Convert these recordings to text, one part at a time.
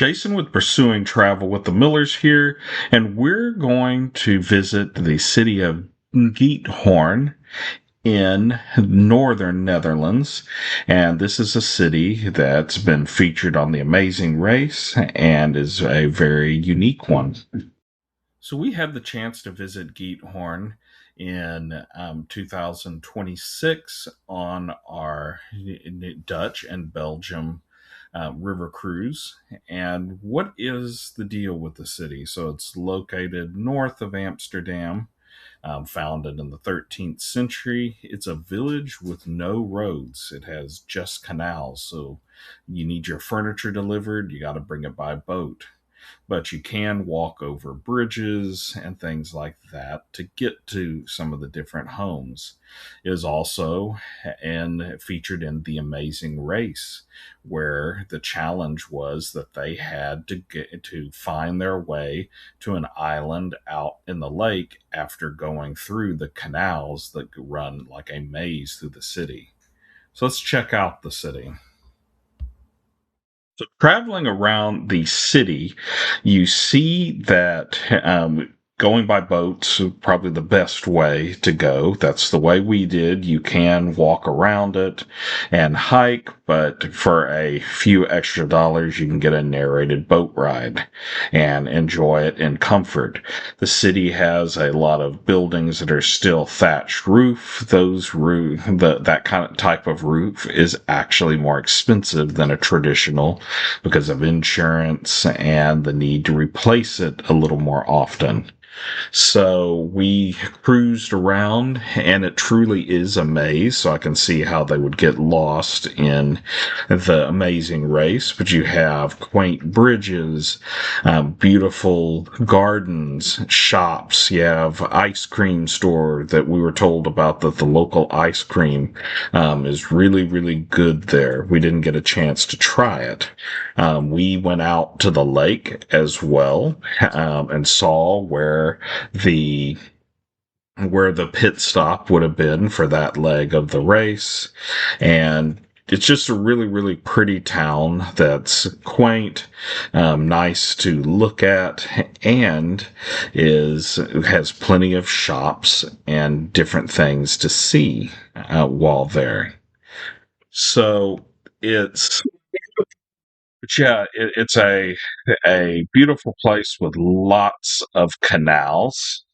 Jason with Pursuing Travel with the Millers here, and we're going to visit the city of Giethoorn in northern Netherlands. And this is a city that's been featured on The Amazing Race and is a very unique one. So we had the chance to visit Giethoorn in 2026 on our Dutch and Belgium river cruise. And what is the deal with the city? So it's located north of Amsterdam, founded in the 13th century. It's a village with no roads. It has just canals. So you need your furniture delivered, you got to bring it by boat. But you can walk over bridges and things like that to get to some of the different homes. It is also featured in The Amazing Race, where the challenge was that they had to find their way to an island out in the lake after going through the canals that run like a maze through the city. So let's check out the city. So traveling around the city, you see that going by boats is probably the best way to go. That's the way we did. You can walk around it and hike, but for a few extra dollars, you can get a narrated boat ride and enjoy it in comfort. The city has a lot of buildings that are still thatched roof. That kind of type of roof is actually more expensive than a traditional because of insurance and the need to replace it a little more often. So we cruised around, and it truly is a maze. So I can see how they would get lost in the Amazing Race. But you have quaint bridges, beautiful gardens, shops. You have ice cream store that we were told about, that the local ice cream is really, really good there. We didn't get a chance to try it. We went out to the lake as well, and saw where the pit stop would have been for that leg of the race. And it's just a really, really pretty town that's quaint, nice to look at, and has plenty of shops and different things to see while there. So it's it's a beautiful place with lots of canals.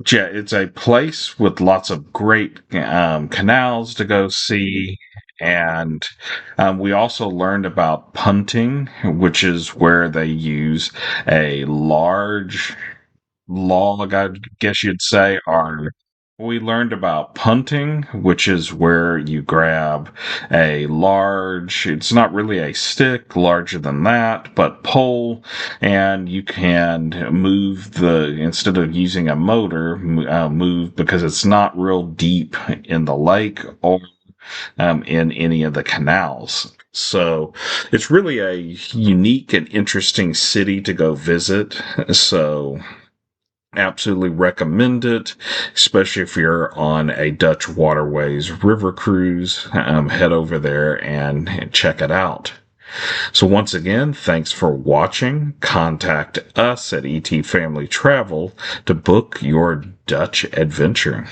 Yeah, it's a place with lots of great canals to go see. And we also learned about punting, which is where they use a large log, I guess you'd say, or we learned about punting, which is where you grab a large, it's not really a stick, larger than that, but pole, and you can instead of using a motor, move, because it's not real deep in the lake or in any of the canals. So it's really a unique and interesting city to go visit. So absolutely recommend it, especially if you're on a Dutch Waterways river cruise. Head over there and check it out. So once again, thanks for watching. Contact us at ET Family Travel to book your Dutch adventure.